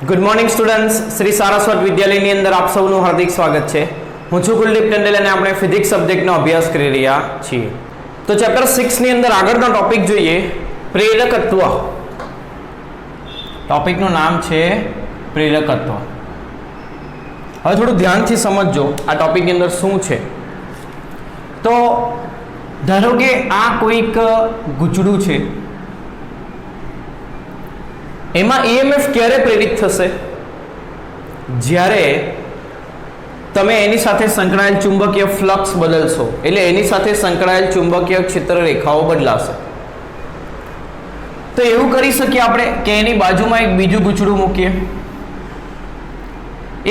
Good morning students, Shri Saraswat વિદ્યાલયની અંદર આપ સૌનું હાર્દિક સ્વાગત છે. હું છું કુલદીપ ટંડેલ અને આપણે ફિઝિક્સ સબ્જેક્ટનો અભ્યાસ કરી રહ્યા છીએ. તો ચેપ્ટર 6 ની અંદર આગળનો ટોપિક જોઈએ, પ્રેરકત્વ. ટોપિકનું નામ છે પ્રેરકત્વ. હવે થોડું ધ્યાનથી સમજજો આ ટોપિકની અંદર શું છે. તો ધારો કે આ કોઈક ગુચડું છે, એમાં EMF ક્યારે પ્રેરિત થશે? જ્યારે તમે એની સાથે સંકળાયેલ ચુંબકીય ફ્લક્સ બદલશો, એટલે એની સાથે સંકળાયેલ ચુંબકીય ક્ષેત્ર રેખાઓ બદલાશે. તો એવું કરી શકીએ આપણે કે એની બાજુમાં એક બીજું ગુચડું મૂકીએ.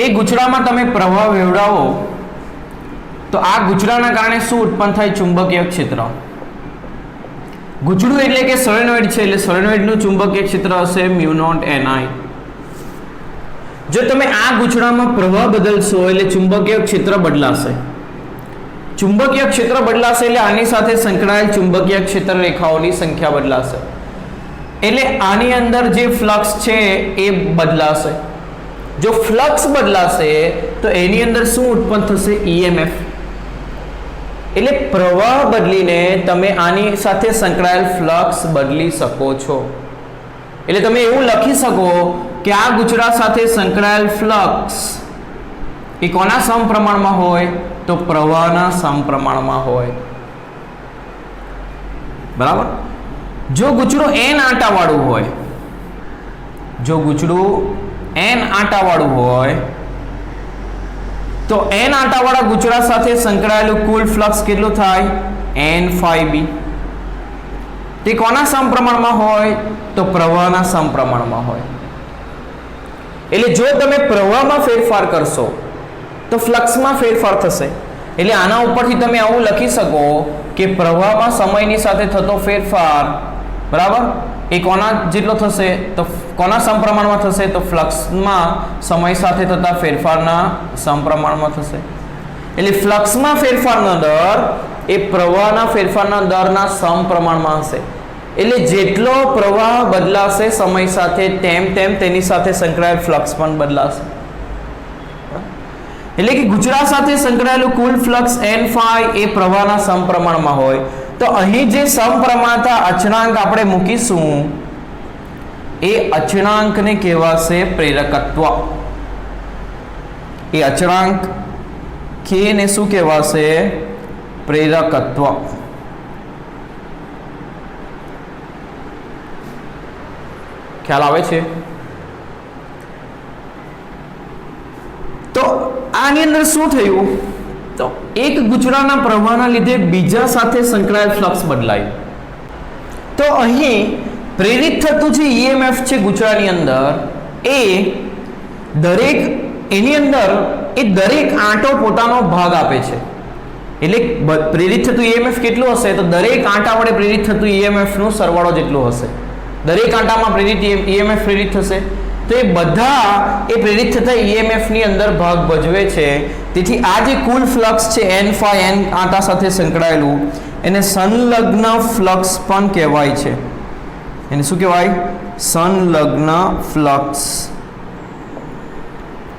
એ ગુચડામાં તમે પ્રવાહ વેવડાવો તો આ ગુચડાના કારણે શું ઉત્પન્ન થાય? ચુંબકીય ક્ષેત્ર. ગુચડું એટલે કે સોલેનોઇડ છે, એટલે સોલેનોઇડનું ચુંબકીય ક્ષેત્ર હશે μ0 Ni. જો તમે આ ગુચડામાં પ્રવાહ બદલશો એટલે ચુંબકીય ક્ષેત્ર બદલાશે. ચુંબકીય ક્ષેત્ર બદલાશે એટલે આની સાથે સંકળાયેલ ચુંબકીય ક્ષેત્ર રેખાઓની સંખ્યા બદલાશે. એટલે આની અંદર જે ફ્લક્સ છે એ બદલાશે. જો ફ્લક્સ બદલાશે તો એની અંદર શું ઉત્પન્ન થશે? EMF. એટલે પ્રવાહ બદલીને તમે આની સાથે સંકળાયેલ ફ્લક્સ બદલી શકો છો. એટલે તમે એવું લખી શકો કે આ ગુચડા સાથે સંકળાયેલ ફ્લક્સ એ કોના સમપ્રમાણમાં હોય? તો પ્રવાહના સમપ્રમાણમાં હોય. બરાબર. જો ગુચડું n આંટાવાળું હોય, જો ગુચડું n આંટાવાળું હોય તો n આંટાવાળા ગુચડા સાથે સંકળાયેલું કુલ ફ્લક્સ કેટલું થાય? n phi b. તે કોના સમપ્રમાણમાં હોય? તો પ્રવાહના સમપ્રમાણમાં હોય. એટલે જો તમે પ્રવાહમાં ફેરફાર કરશો તો ફ્લક્સમાં ફેરફાર થશે. એટલે આના ઉપરથી તમે આવું લખી શકો કે પ્રવાહમાં સમયની સાથે થતો ફેરફાર, બરાબર, એ કોના જેટલો થશે? તો કોના સમપ્રમાણમાં થશે? તો ફ્લક્સમાં સમય સાથે થતા ફેરફારના સમપ્રમાણમાં થશે. એટલે ફ્લક્સમાં ફેરફારનો દર એ પ્રવાહના ફેરફારના દરના સમપ્રમાણમાં હશે. એટલે જેટલો પ્રવાહ બદલાશે સમય સાથે તેમ તેમ તેની સાથે સંકળાયેલ ફ્લક્સ પણ બદલાશે. એટલે કે ગુચડા સાથે સંકળાયેલું કુલ ફ્લક્સ n phi એ પ્રવાહના સમપ્રમાણમાં હોય. તો અહીં જે સમપ્રમાણતા અચળાંક આપણે મૂકીશું એ અચળાંકને કહેવાશે પ્રેરકત્વ. એ અચળાંક k ને શું કહેવાશે? પ્રેરકત્વ. ખ્યાલ આવે છે? તો આની અંદર શું થયું? તો એક ગુચડાના પ્રવાહના લીધે બીજા સાથે સંકળાયેલ ફ્લક્સ બદલાયું. તો અહીં પ્રેરિત થતું જે EMF છે ગુચડાની અંદર, એ દરેક એની અંદર એ દરેક આંટો પોતાનો ભાગ આપે છે. એટલે પ્રેરિત થતું EMF કેટલું હશે? તો દરેક આંટા વડે પ્રેરિત થતું EMF નો સરવાળો જેટલું હશે. દરેક આંટામાં પ્રેરિત EMF પ્રેરિત થશે. તો એ બધા એ પ્રેરિત થતા EMF ની અંદર ભાગ ભજવે છે. તેથી આ જે કુલ ફ્લક્સ છે n phi n આંટા સાથે સંકળાયેલું, એને સંલગ્ન ફ્લક્સ પણ કહેવાય છે. એને શું કહેવાય? સંલગ્ન ફ્લક્સ.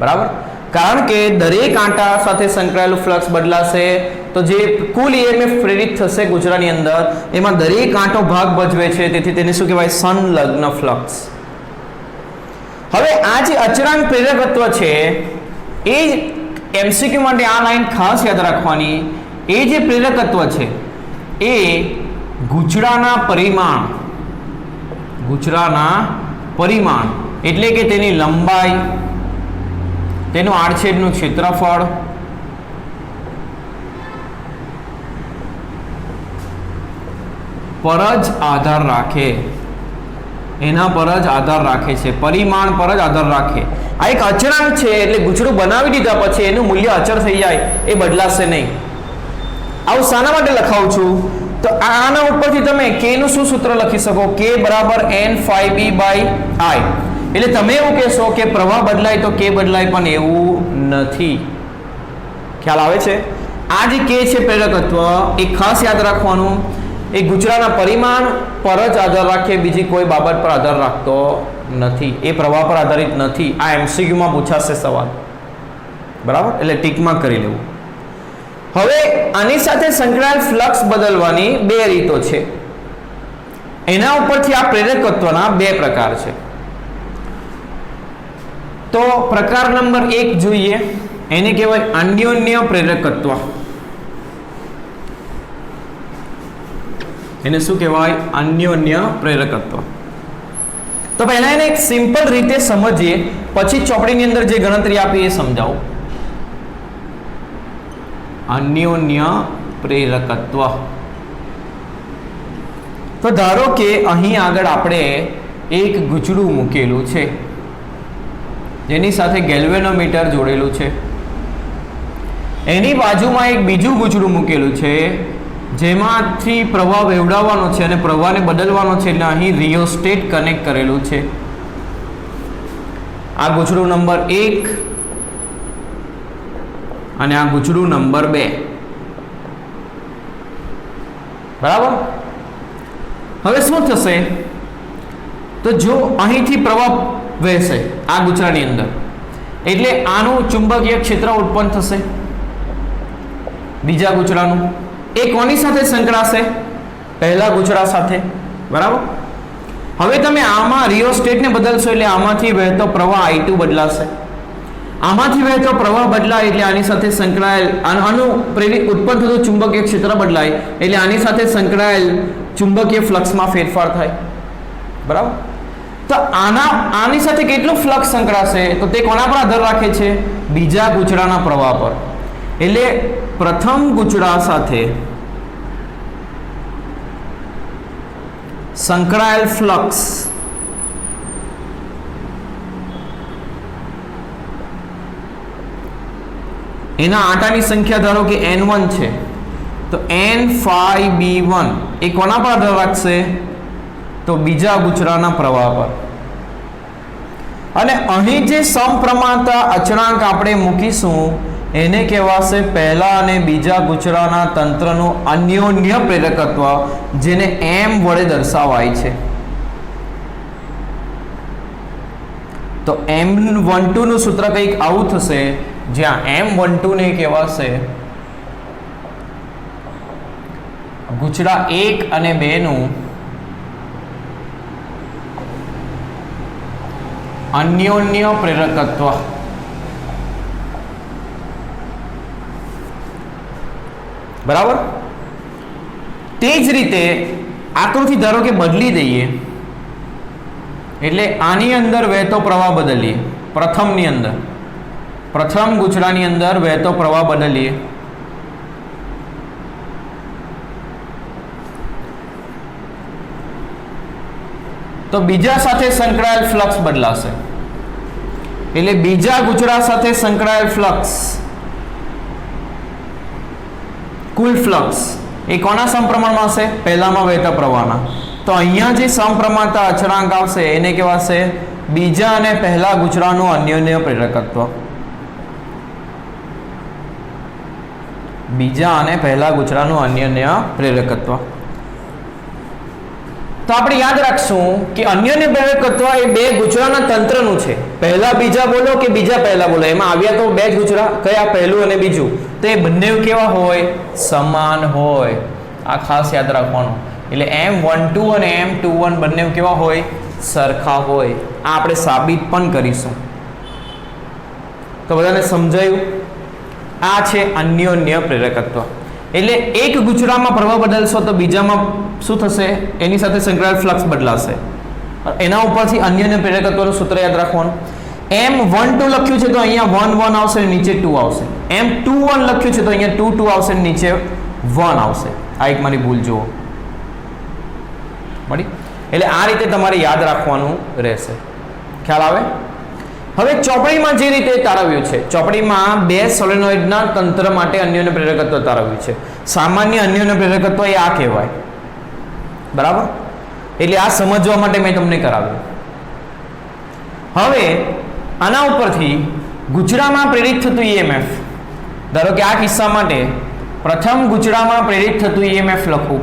બરાબર. કારણ કે દરેક આંટા સાથે સંકળાયેલું ફ્લક્સ બદલાશે તો જે કુલ EMF પ્રેરિત થશે ગુચડાની અંદર, એમાં દરેક આંટો ભાગ ભજવે છે. તેથી તેને શું કહેવાય? સંલગ્ન ફ્લક્સ. હવે આ જે અચળાંક પ્રેરકત્વ છે એ MCQ માટે આ લાઈન ખાસ યાદ રાખવાની. એ જે પ્રેરકત્વ છે એ ગુચડાના પરિમાણ એટલે કે તેની લંબાઈ, તેનું આડછેદનું ક્ષેત્રફળ, પર જ આધાર રાખે. એના પર જ આધાર રાખે છે. પરિમાણ પર જ આધાર રાખે. આ એક અચળાંક છે. એટલે ગુચડું બનાવી દીધા પછી એનું મૂલ્ય અચળ થઈ જાય, એ બદલાશે નહીં. આવું શાના માટે લખાવું છું? તો આના ઉપરથી તમે k નું શું સૂત્ર લખી શકો? k બરાબર n phi b by I. એટલે તમે એવું કહેશો કે પ્રવાહ બદલાય તો k બદલાય, પણ એવું નથી. ખ્યાલ આવે છે? આ જે k છે પ્રેરકત્વ, એ ખાસ યાદ રાખવાનું. એ ગુચડાના પરિમાણ પર જ આધાર રાખે, બીજી કોઈ બાબત પર આધાર રાખતો નથી, એ પ્રવાહ પર આધારિત નથી. આ એમસીક્યુમાં પૂછાશે સવાલ, બરાબર, એટલે ટીક માર્ક કરી લેવું. હવે આની સાથે સંકળાયેલ ફ્લક્સ બદલવાની બે રીતો છે. એના ઉપરથી આ પ્રેરકત્વના બે પ્રકાર છે. તો પ્રકાર નંબર 1 જોઈએ, એને કહેવાય અન્યોન્ય પ્રેરકત્વ. એને શું કહેવાય? અન્યોન્ય પ્રેરકત્વ. તો પહેલા એને એક સિમ્પલ રીતે સમજીએ, પછી ચોપડીની અંદર જે ગણતરી આપી એ સમજાવું. અન્યોન્ય પ્રેરકત્વ. તો ધારો કે અહીં આગળ આપણે એક ગૂંચળું મૂકેલું છે જેની સાથે ગેલ્વેનોમીટર જોડેલું છે. એની બાજુમાં એક બીજું ગૂંચળું મૂકેલું છે જેમાંથી પ્રવાહ વહેવડાવવાનો છે અને પ્રવાહને બદલવાનો છે, એટલે અહીં રિયોસ્ટેટ કનેક્ટ કરેલું છે. આ ગૂંચળું નંબર 1 અને આ ગૂંચળું નંબર 2, બરાબર. હવે શું થશે? તો જો અહીંથી પ્રવાહ વહેશે આ ગૂંચળાની અંદર, એટલે આનું ચુંબકીય ક્ષેત્ર ઉત્પન્ન થશે બીજા ગૂંચળાનું. એ કોની સાથે સંકળાશે? પહેલા ગૂંચળા સાથે, બરાબર. હવે તમે આમાં રિયોસ્ટેટને બદલશો એટલે આમાંથી વહેતો પ્રવાહ I2 બદલાશે. આમાંથી વહેતો પ્રવાહ બદલાય એટલે આની સાથે સંકળાયેલ આનું પ્રેરિત ઉત્પન્ન થતું ચુંબકીય ક્ષેત્ર બદલાય એટલે આની સાથે સંકળાયેલ ચુંબકીય ફ્લક્સમાં ફેરફાર થાય, બરાબર. તો આની સાથે કેટલું ફ્લક્સ સંકળાશે? તો તે કોના પર આધાર રાખે છે? બીજા ગૂંચળાના પ્રવાહ પર. એટલે પ્રથમ ગૂંચળા સાથે સંકળાયેલ ફ્લક્સ એના આંટાની સંખ્યા ધારો કે N1 છે, તો N∅B1 એ કોના પર આધાર રાખશે? તો બીજા ગૂંચળાના પ્રવાહ પર. અને અહીં જે સમપ્રમાણતા અચળાંક આપણે મૂકીશું એને કહેવાશે પહેલા અને બીજા ગૂંચળાના તંત્રનું અન્યોન્ય પ્રેરકત્વ, જેને M વડે દર્શાવાય છે. તો M12 નું સૂત્ર કંઈક આવું થશે, જ્યાં M12 ને કહેવાશે ગૂંચળા 1 અને 2 નું અન્યોન્ય પ્રેરકત્વ. બરાબર. તે જ રીતે આકૃતિ ધારો કે બદલી દઈએ, એટલે આની અંદર વહેતો પ્રવાહ બદલીએ. પ્રથમની અંદર, પ્રથમ ગૂંચળાની અંદર વહેતો પ્રવાહ બદલીએ. તો બીજા સાથે સંકળાયેલ ફ્લક્સ બદલાશે. એટલે બીજા ગૂંચળા સાથે સંકળાયેલ ફ્લક્સ, કુલ ફ્લક્સ એ કોના સમપ્રમાણમાં હશે? પહેલામાં વહેતા પ્રવાહના. તો અહીંયા જે સમપ્રમાણતા અચળાંક આવશે એને કહેવાશે બીજા અને પહેલા ગૂંચળાનું અન્યોન્ય પ્રેરકત્વ. બીજા અને પહેલા ગૂંચળાનું અન્યોન્ય પ્રેરકત્વ. તો આપણે યાદ રાખશું કે અન્યોન્ય પ્રેરકત્વ એ બે ગૂંચળાના તંત્રનું છે. પહેલા બીજા બોલો કે બીજા પહેલા બોલો, એમાં આવ્યા તો બે જ ગૂંચળા, કયા? પહેલું અને બીજું. તો એ બંને કેવા હોય? સમાન હોય. આ ખાસ યાદ રાખવાનું. એટલે M12 અને M21 બંને કેવા હોય? સરખા હોય. આ આપણે સાબિત પણ કરીશું. તો બધાને સમજાયું? આ છે અન્યોન્ય પ્રેરકત્વ. એટલે એક ગૂંચળામાં પ્રવાહ બદલશો તો બીજામાં શું થશે? એની સાથે સંકળાયેલ ફ્લક્સ બદલાશે. એના ઉપરથી અન્યોન્ય પ્રેરકત્વનું સૂત્ર યાદ રાખવાનું. M12 લખ્યું છે તો અહીંયા 1 1 આવશે, નીચે 2 આવશે. M21 લખ્યું છે તો અહીંયા 2 2 આવશે, નીચે 1 આવશે. આ એક મારી ભૂલ જુઓ, મળી? એટલે આ રીતે તમારે યાદ રાખવાનું રહેશે. ખ્યાલ આવે? હવે ચોપડીમાં જે રીતે તારવ્યું છે, ચોપડીમાં બે સોલેનોઇડના તંત્ર માટે અન્યોન્ય પ્રેરકત્વ તારવ્યું છે. સામાન્ય અન્યોન્ય પ્રેરકત્વ એ આ કહેવાય, બરાબર. એટલે આ સમજવા માટે મેં તમને કરાવ્યું. હવે આના ઉપરથી ગૂંચળામાં પ્રેરિત થતું EMF, ધારો કે આ કિસ્સા માટે પ્રથમ ગૂંચળામાં પ્રેરિત થતું EMF લખું.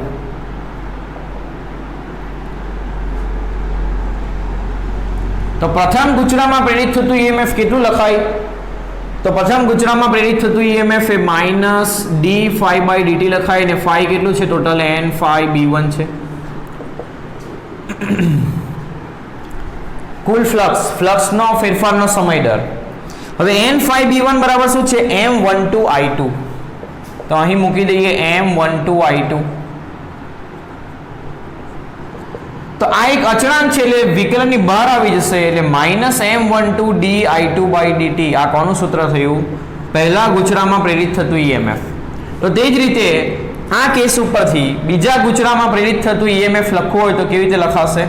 તો પ્રથમ ગુચરામાં પ્રેરિત થતું ઈએમએફ કેટલું લખાય? તો પ્રથમ ગુચરામાં પ્રેરિત થતું ઈએમએફ એ -d∅/dt લખાય અને phi કેટલું છે? ટોટલ n∅b1 છે. કુલ ફ્લક્સનો ફેરફારનો સમય દર. હવે n∅b1 બરાબર શું છે? m12I2. તો અહીં મૂકી દઈએ m12I2. તો આ એક અચળાંક છે એટલે વિકલનની બહાર આવી જશે એટલે -m12di2/dt. આ કોનું સૂત્ર થયું? પહેલા ગુચરામાં પ્રેરિત થતું ઈએમએફ. તો તે જ રીતે આ કેસ ઉપરથી બીજા ગુચરામાં પ્રેરિત થતું ઈએમએફ લખવું હોય તો કેવી રીતે લખાશે?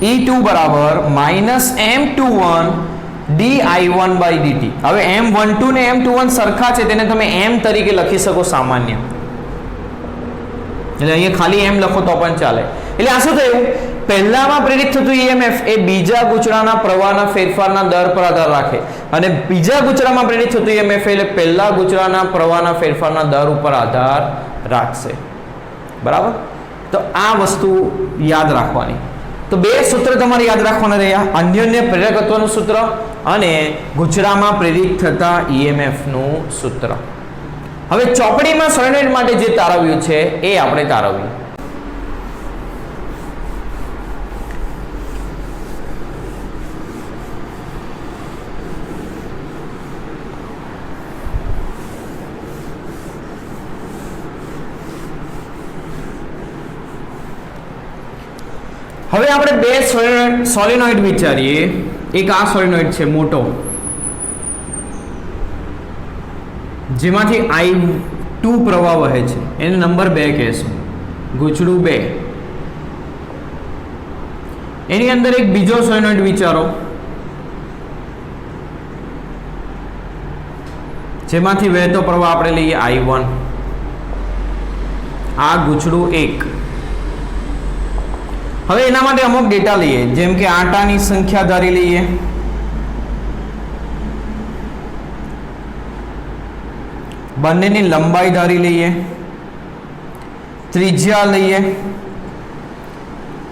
E2 બરાબર -m21di1/dt. હવે m12 ને m21 સરખા છે તેને તમે m તરીકે લખી શકો સામાન્ય. એટલે અહીંયા ખાલી m લખો તો પણ ચાલે. એટલે આ શું થયું? પહેલામાં પ્રેરિત થતું ઈએમએફ એ બીજા ગુચરાના પ્રવાહના ફેરફારના દર પર આધાર રાખે અને બીજા ગુચરામાં પ્રેરિત થતું ઈએમએફ એટલે પહેલા ગુચરાના પ્રવાહના ફેરફારના દર ઉપર આધાર રાખશે. બરાબર? તો આ વસ્તુ યાદ રાખવાની. તો બે સૂત્ર તમારે યાદ રાખવાના રહ્યા, અન્યોન્ય પ્રેરકત્વનું સૂત્ર અને ગુચરામાં પ્રેરિત થતા ઈએમએફનું સૂત્ર. હવે ચોપડીમાં સોલેનોઇડ માટે જે તારવ્યું છે એ આપણે તારવ્યું. હવે આપણે બે સોલેનોઇડ વિચારીએ. એક આ સોલેનોઇડ છે મોટો, જેમાંથી I2 પ્રવાહ વહે છે, એને નંબર 2 કહેશું, ગૂંચળું 2. એની અંદર એક બીજો સોલેનોઇડ વિચારો જેમાંથી વહેતો પ્રવાહ આપણે લઈએ I1. આ ગૂંચળું 1. હવે એના માટે અમુક ડેટા લઈએ, જેમ કે આંટાની સંખ્યા ધારી લઈએ, બંનેની લંબાઈ ધારી લઈએ, ત્રિજ્યા લઈએ,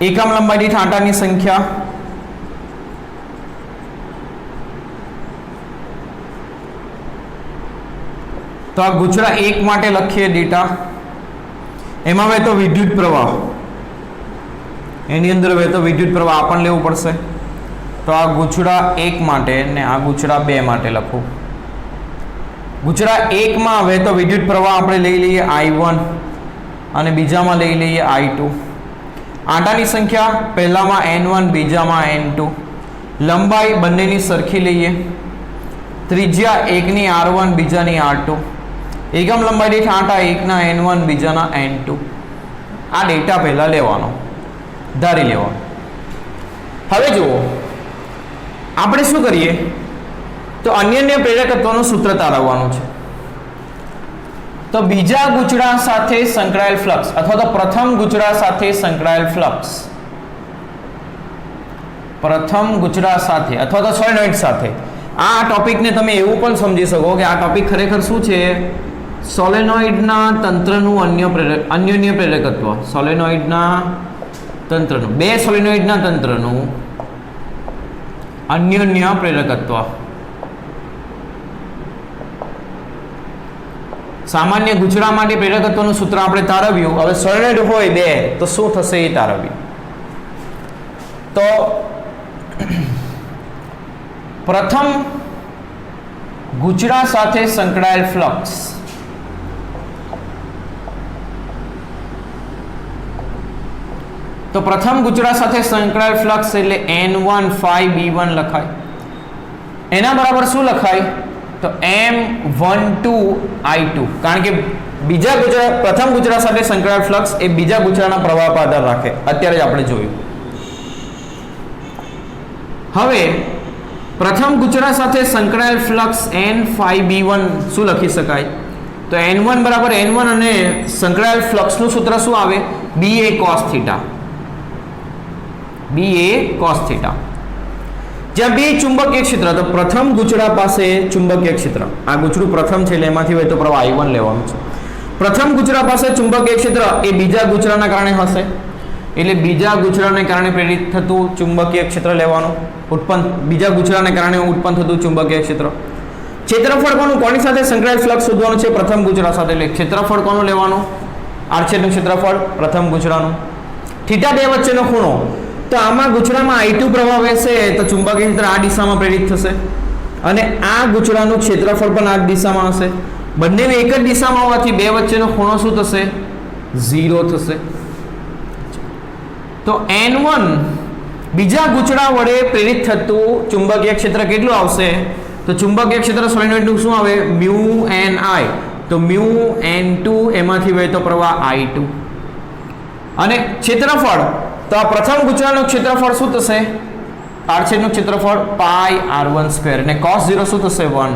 એકમ લંબાઈ દીઠ આંટાની સંખ્યા, તો આ ગૂંચળા 1 માટે લખીએ ડેટા. એમાં વહેતો વિદ્યુત પ્રવાહ, એની અંદર વહેતો વિદ્યુત પ્રવાહ આપણને લેવું પડશે. તો આ ગૂંચળા 1 માટે ને આ ગૂંચળા 2 માટે લખું. ગૂંચળા 1 માં વહેતો વિદ્યુત પ્રવાહ આપણે લઈ લઈએ I1 અને બીજામાં લઈ લઈએ I2. આંટાની સંખ્યા પહેલામાં N1 બીજામાં N2. લંબાઈ બંનેની સરખી લઈએ. ત્રિજ્યા એકની R1 બીજાની R2. એકમ લંબાઈ દીઠ આંટા એકના N1 બીજાના N2. આ ડેટા પહેલા લેવાનો, ધારી લેવાનો. હવે જુઓ આપણે શું કરીએ, તો અન્યોન્ય પ્રેરકત્વનું સૂત્ર તારવવાનું છે. તો બીજા ગૂંચળા સાથે સંકળાયેલ ફ્લક્સ અથવા તો પ્રથમ ગૂંચળા સાથે સંકળાયેલ ફ્લક્સ, પ્રથમ ગૂંચળા સાથે અથવા તો સોલેનોઇડ સાથે. આ ટોપિકને તમે એવું પણ સમજી શકો કે આ ટોપિક ખરેખર શું છે? સોલેનોઇડના તંત્રનું અન્યોન્ય પ્રેરકત્વ. સોલેનોઇડના તંત્રનું, બે સોલેનોઇડના તંત્રનું અન્યોન્ય પ્રેરકત્વ. સામાન્ય ગૂંચળા માટે પ્રેરકત્વનું સૂત્ર આપણે તારવ્યું. હવે સોલેનોઇડ હોય 2 તો શું થશે એ તારવ્યું. તો પ્રથમ ગૂંચળા સાથે સંકળાયેલ ફ્લક્સ, તો પ્રથમ ગૂંચળા સાથે સંકળાયેલ ફ્લક્સ એટલે N1∅B1 લખાય. એના બરાબર શું લખાય? તો M12I2. કારણ કે બીજા ગૂંચળા, પ્રથમ ગૂંચળા સાથે સંકળાયેલ ફ્લક્સ એ બીજા ગૂંચળાના પ્રવાહ પર આધાર રાખે. અત્યારે જ આપણે જોયું. હવે પ્રથમ ગૂંચળા સાથે સંકળાયેલ ફ્લક્સ N∅B1 શું લખી શકાય? તો N1 બરાબર N1 અને સંકળાયેલ ફ્લક્સનું સૂત્ર શું આવે? BA cos theta. BA cos theta. જ્યાં બે ચુંબકીય ક્ષેત્ર, તો પ્રથમ ગૂંચળા પાસે ચુંબકીય ક્ષેત્ર, આ ગૂંચળું પ્રથમ છે એટલે એમાંથી વહેતો પ્રવાહ I1 લેવાનું છે. પ્રથમ ગુચરા પાસે ચુંબકીય ક્ષેત્ર એ બીજા ગુચરાના કારણે હશે, એટલે બીજા ગુચરાને કારણે પ્રેરિત થતું ચુંબકીય ક્ષેત્ર લેવાનું, બીજા ગુચરાને કારણે ઉત્પન્ન થતું ચુંબકીય ક્ષેત્ર. ક્ષેત્રફળ કોનું, કોની સાથે સંકળાયેલ ફ્લક્સ શોધવાનું છે, પ્રથમ ગુચરા સાથે. એટલે ક્ષેત્રફળ કોનું લેવાનું, આડછેદનું ક્ષેત્રફળ પ્રથમ ગુચરાનું. થીટા 2 વચ્ચેનો ખૂણો, તો આમાં ગુચરામાં I2 પ્રવાહ વહેશે તો ચુંબકીય ક્ષેત્ર આ દિશામાં પ્રેરિત થશે અને આ ગુચરાનું ક્ષેત્રફળ પણ આ દિશામાં હશે. બંને એક જ દિશામાં હોવાથી 2 વચ્ચેનો ખૂણો શું થશે, 0 થશે. તો N1 બીજા ગુચરા વડે પ્રેરિત થતું ચુંબકીય ક્ષેત્ર કેટલું આવશે, તો ચુંબકીય ક્ષેત્ર સોલેનોઇડનું શું આવે, મ્યુ Ni. તો મ્યુ N2 એમાંથી વહેતો પ્રવાહ I2 અને ક્ષેત્રફળ, તો આ પ્રથમ ગુચરાનું ક્ષેત્રફળ શું થશે, આડછેદનું ક્ષેત્રફળ પાઈ r1² અને cos 0 શું થશે 1.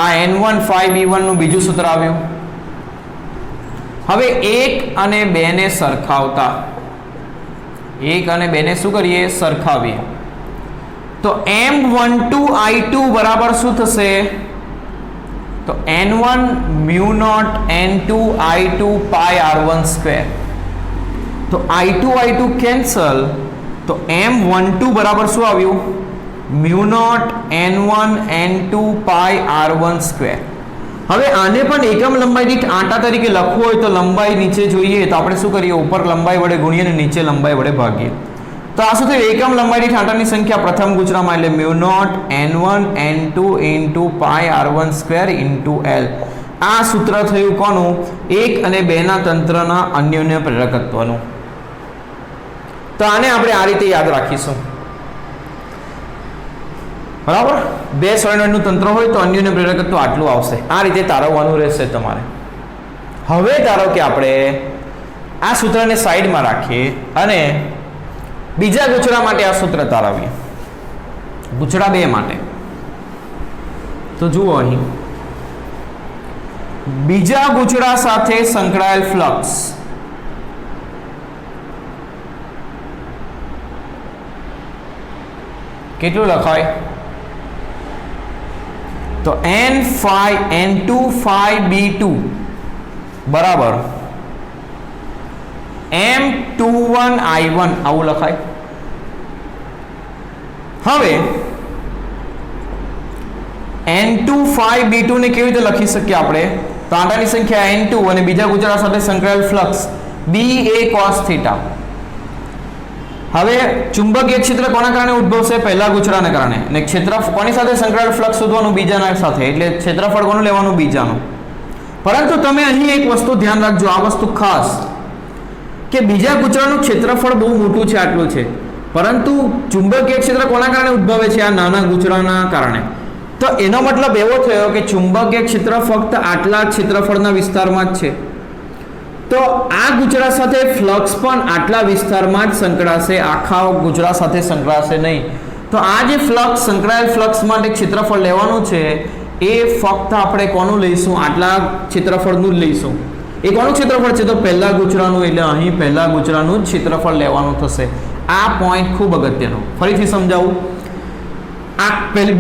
આ N1 phi b1 નું બીજું સૂત્ર આવ્યું. હવે 1 અને 2 ને સરખાવતા, 1 અને 2 ને શું કરીએ, સરખાવીએ. તો M12 I2 બરાબર શું થશે, તો N1 mu naught N2 I2 પાઈ r1². તો I2 કેન્સલ, તો M12 બરાબર શું આવ્યું, મ્યુ નોટ N1 N2 પાઈ r1². હવે આને પણ એકમ લંબાઈ દીઠ આંટા તરીકે લખવું હોય તો લંબાઈ નીચે જોઈએ તો આપણે શું કરીએ, ઉપર લંબાઈ વડે ગુણીએ અને નીચે લંબાઈ વડે ભાગીએ. તો આ શું થયું, એકમ લંબાઈ દીઠ આંટાની સંખ્યા પ્રથમ ગુચરામાં એટલે mu naught N1 N2 into pi r1² into L. આ સૂત્ર થયું કોનું, 1 અને 2 ના તંત્રના અન્યોન્ય પ્રેરકત્વનું. તો આને આપણે આ રીતે યાદ રાખીશું, બરાબર. 2 સોલેનોઇડનું તંત્ર હોય તો અન્યોન્ય પ્રેરકત્વ આટલું આવશે. આ રીતે તારવવાનું રહેશે તમારે. હવે ધારો કે આપણે આ સૂત્રને સાઈડમાં રાખીએ અને બીજા ગુચરા માટે આ સૂત્ર તારવીએ, ગુચરા 2 માટે. તો જુઓ અહીં બીજા ગુચરા સાથે સંકળાયેલ ફ્લક્સ કેટલું લખાય, તો N2 phi b2 બરાબર M21 I1 આવું લખાય. હવે N2 phi b2 ને કેવી રીતે લખી શકીએ આપણે, તો આંટાની સંખ્યા N2 અને બીજા ગુચરા સાથે સંકળાયેલ ફ્લક્સ B A cos θ. હવે ચુંબકીય ક્ષેત્ર કોના કારણે ઉદ્ભવશે, પહેલા ગુચરાને કારણે, અને ક્ષેત્ર કોની સાથે સંકળાયેલ ફ્લક્સ શોધવાનું, બીજાના સાથે, એટલે ક્ષેત્રફળ કોનું લેવાનું, બીજાનું. પરંતુ તમે અહીં એક વસ્તુ ધ્યાન રાખજો, આ વસ્તુ ખાસ, કે બીજા ગુચરાનું ક્ષેત્રફળ બહુ મોટું છે, આટલું છે, પરંતુ ચુંબકીય ક્ષેત્ર કોના કારણે ઉદ્ભવે છે, આ નાના ગુચરાના કારણે. તો એનો મતલબ એવો થયો કે ચુંબકીય ક્ષેત્ર ફક્ત આટલા ક્ષેત્રફળના વિસ્તારમાં જ છે, તો આ ગુચરા સાથે ફ્લક્સ પણ આટલા વિસ્તારમાં જ સંકળાશે, આખા ગુચરા સાથે સંકળાશે નહીં. તો આ જે ફ્લક્સ સંકળાયેલ ફ્લક્સ માટે ક્ષેત્રફળ લેવાનું છે એ ફક્ત આપણે કોનું લઈશું, આટલા ક્ષેત્રફળનું જ લઈશું. એ કોનું ક્ષેત્રફળ છે, તો પહેલા ગુચરાનું, એટલે અહીં પહેલા ગુચરાનું જ ક્ષેત્રફળ લેવાનું થશે. આ પોઈન્ટ ખૂબ અગત્યનો, ફરીથી સમજાવું. આ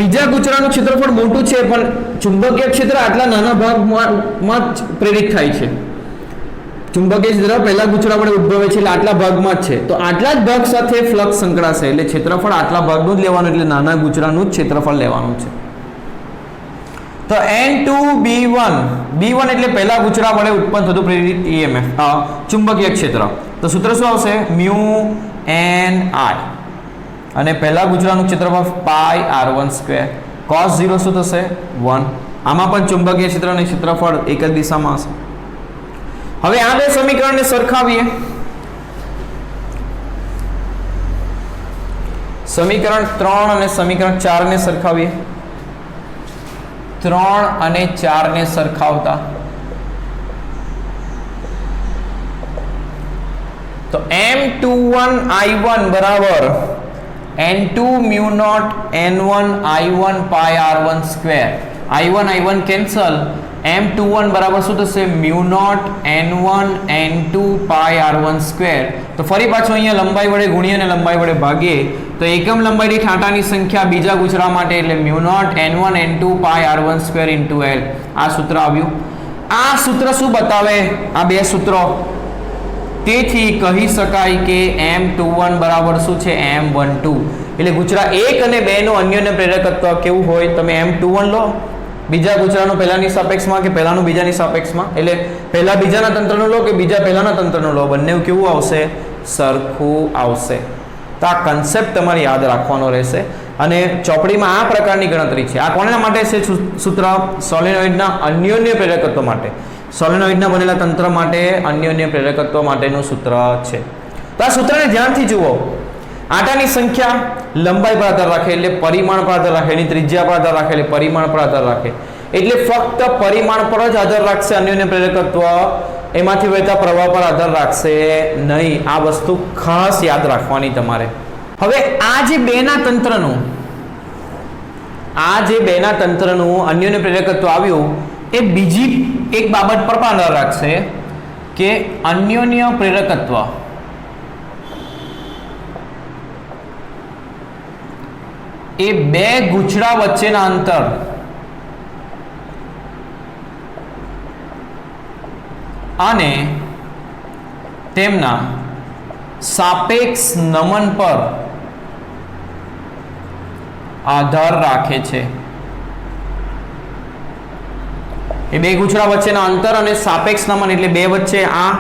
બીજા ગુચરાનું ક્ષેત્રફળ મોટું છે પણ ચુંબકીય ક્ષેત્ર આટલા નાના ભાગમાં જ પ્રેરિત થાય છે. ચુંબકીય ક્ષેત્ર પહેલા ગુચરા વડે ઉદ્ભવે છે એટલે આટલા ભાગમાં જ છે, તો આટલા જ ભાગ સાથે ફ્લક્સ સંકળાશે એટલે ક્ષેત્રફળ આટલા ભાગનું જ લેવાનું, એટલે નાના ગુચરાનું જ ક્ષેત્રફળ લેવાનું છે. તો N2 B1 એટલે પહેલા ગુચરા વડે ઉત્પન્ન થતું પ્રેરિત EMF ચુંબકીય ક્ષેત્ર. તો સૂત્ર શું આવશે, મ્યુ Ni અને પહેલા ગુચરાનું ક્ષેત્રફળ પાઈ r1². cos 0 શું થશે 1. આમાં પણ ચુંબકીય ક્ષેત્ર અને ક્ષેત્રફળ એક જ દિશામાં હશે. હવે આ બે સમીકરણને સરખાવીએ. સમીકરણ 3 અને સમીકરણ 4 ને સરખાવીએ. 3 અને 4 ને સરખાવતા તો M21 I1 બરાબર N2 mu naught N1 I1 pi R1². I1 cancel, M21 બરાબર શું થશે, mu naught N1 N2 pi R1². તો ફરી પાછું અહીંયા લંબાઈ વડે ગુણીએ અને લંબાઈ વડે ભાગીએ તો એકમ લંબાઈ દીઠ આંટાની સંખ્યા બીજા ગુચરા માટે એટલે mu naught N1 N2 pi R1² into L. આ સૂત્ર આવ્યું. આ સૂત્ર શું બતાવે? આ બે સૂત્રો. તેથી કહી શકાય કે M21 બરાબર શું છે? M12. એટલે ગુચરા 1 અને 2 નું અન્યોન્ય પ્રેરકત્વ કેવું હોય? તમે M21 લો, બીજા ગુચરાનું પહેલાની સાપેક્ષમાં કે પહેલાનું બીજાની સાપેક્ષમાં, એટલે પહેલા બીજાના તંત્રનું લો કે બીજા પહેલાના તંત્રનું લો, બંને કેવું આવશે? સરખું આવશે. તો આ કન્સેપ્ટ તમારે યાદ રાખવાનો રહેશે. અને ચોપડીમાં આ પ્રકારની ગણતરી છે. આ કોના માટે છે સૂત્ર? સોલેનોઇડના અન્યોન્ય પ્રેરકત્વ માટે, સોલેનોઇડના બનેલા તંત્ર માટે અન્યોન્ય પ્રેરકત્વ માટેનું સૂત્ર છે. તો આ સૂત્રને ધ્યાનથી જુઓ. આટાની સંખ્યા લંબાઈ પર આધાર રાખે એટલે પરિમાણ પર આધાર રાખે, એની ત્રિજ્યા પર આધાર રાખે એટલે પરિમાણ પર આધાર રાખે. એટલે ફક્ત પરિમાણ પર જ આધાર રાખશે અન્યોન્ય પ્રેરકત્વ, એમાંથી વહેતા પ્રવાહ પર આધાર રાખશે નહીં. આ વસ્તુ ખાસ યાદ રાખવાની તમારે. હવે આ જે બેના તંત્રનું અન્યોન્ય પ્રેરકત્વ આવ્યું, એ બીજી એક બાબત પર પણ આધાર રાખશે કે અન્યોન્ય પ્રેરકત્વ એ બે ગુચડા વચ્ચેના અંતર અને તેમના સાપેક્ષ નમન પર આધાર રાખે છે. એ બે ગુચડા વચ્ચેના અંતર અને સાપેક્ષ નમન એટલે બે વચ્ચે આ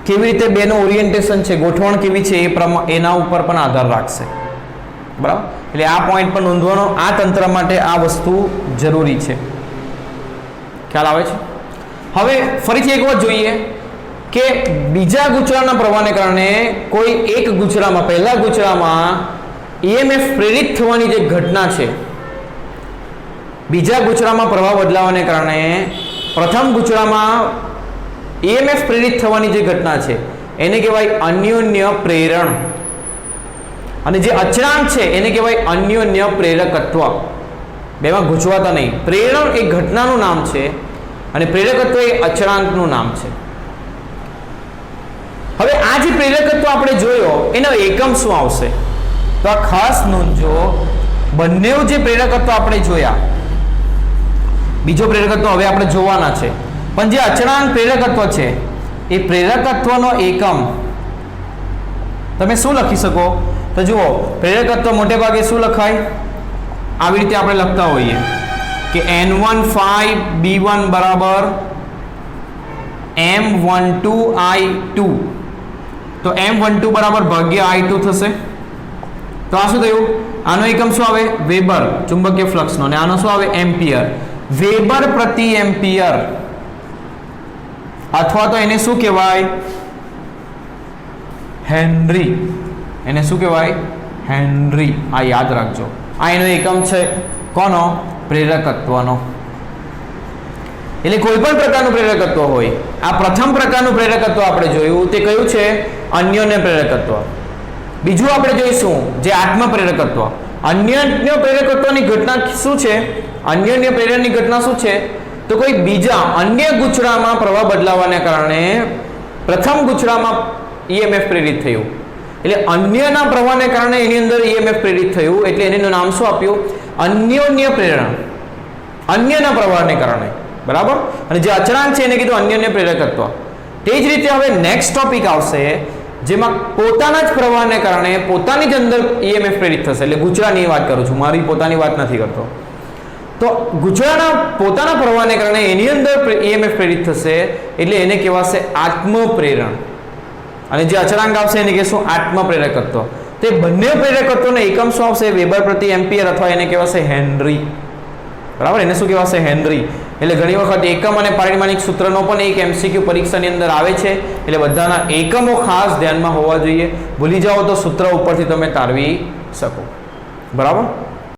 કેવી રીતે બેનું ઓરિએન્ટેશન છે, ગોઠવણ કેવી છે, એના ઉપર પણ આધાર રાખશે. બરાબર? એટલે આ પોઈન્ટ પર નોંધવાનો, આ તંત્ર માટે આ વસ્તુ જરૂરી છે. ખ્યાલ આવે છે? હવે ફરીથી એક વાર જોઈએ કે બીજા ગુચરાના પ્રવાહને કારણે કોઈ એક ગુચરામાં, પહેલા ગુચરામાં EMF પ્રેરિત થવાની જે ઘટના છે, બીજા ગુચરામાં પ્રવાહ બદલાવાને કારણે પ્રથમ ગુચરામાં EMF પ્રેરિત થવાની જે ઘટના છે એને કહેવાય અન્યોન્ય પ્રેરણ. અને જે અચળાંક છે એને કહેવાય અન્યોન્ય પ્રેરકત્વ. બેમાં ગૂંચવાતા નહીં. પ્રેરણ એ ઘટનાનું નામ છે અને પ્રેરકત્વ એ અચળાંકનું નામ છે. હવે આ જે પ્રેરકત્વ આપણે જોયો એનો એકમ શું આવશે? તો આ ખાસ નોંધજો, બંને જે પ્રેરકત્વ આપણે જોયા, બીજો પ્રેરકત્વ હવે આપણે જોવાના છે, પણ જે અચળાંક પ્રેરકત્વ છે એ પ્રેરકત્વનો એકમ તમે શું લખી શકો? તો જુઓ, પ્રેરકત્વ મોટે ભાગે શું લખાય? આવી રીતે આપણે લખતા હોઈએ કે N15B1 બરાબર M12I2. તો M12 બરાબર ભાગ્યા I2 થશે. તો આ શું થયું? આનો એકમ શું આવે? વેબર, ચુંબકીય ફ્લક્સનો. અને આનો શું આવે? એમ્પિયર. વેબર પ્રતિ એમ્પિયર, અથવા તો એને શું કહેવાય? હેનરી. એને શું કહેવાય? હેનરી. આ યાદ રાખજો. આ એનો એકમ છે કોનો? પ્રેરકત્વનો. એટલે કોઈ પણ પ્રકારનું પ્રેરકત્વ હોય, આ પ્રથમ પ્રકારનું પ્રેરકત્વ આપણે જોયું તે કયું છે? અન્યોન્ય પ્રેરકત્વ. બીજું આપણે જોઈશું જે આત્મ પ્રેરકત્વ. અન્યોન્ય પ્રેરકત્વની ઘટના શું છે? અન્યોન્ય પ્રેરણની ઘટના શું છે? તો કોઈ બીજા અન્ય ગુચડામાં પ્રવાહ બદલાવાને કારણે પ્રથમ ગુચડામાં EMF પ્રેરિત થયું. એટલે અન્યના પ્રવાહને કારણે એની અંદર EMF પ્રેરિત થયું, એટલે એનું નામ શું આપ્યું? અન્યોન્ય પ્રેરણ. અન્યના પ્રવાહને કારણે. બરાબર? અને જે અચળાંક છે એને કીધું અન્યોન્ય પ્રેરકત્વ. તે જ રીતે હવે નેક્સ્ટ ટોપિક આવશે જેમાં પોતાના જ પ્રવાહને કારણે પોતાની જ અંદર EMF પ્રેરિત થશે. એટલે ગુચરાની વાત કરું છું, મારી પોતાની વાત નથી કરતો. તો ગુચરાના પોતાના પ્રવાહને કારણે એની અંદર EMF પ્રેરિત થશે, એટલે એને કહેવાશે આત્મ પ્રેરણ. અને જે અચળાંક આવશે એને કહેશું આત્મ પ્રેરકત્વ. તે બંને પ્રેરકત્વનો એકમ શું આવશે? વેબર પ્રતિ એમ્પિયર, અથવા એને કહેવાશે હેનરી. બરાબર? એને શું કહેવાશે? હેનરી. એટલે ઘણી વખત એકમ અને પારિમાણિક સૂત્રનો પણ એક MCQ પરીક્ષાની અંદર આવે છે. એટલે બધાના એકમો ખાસ ધ્યાનમાં હોવા જોઈએ. ભૂલી જાઓ તો સૂત્ર ઉપરથી તમે તારવી શકો. બરાબર?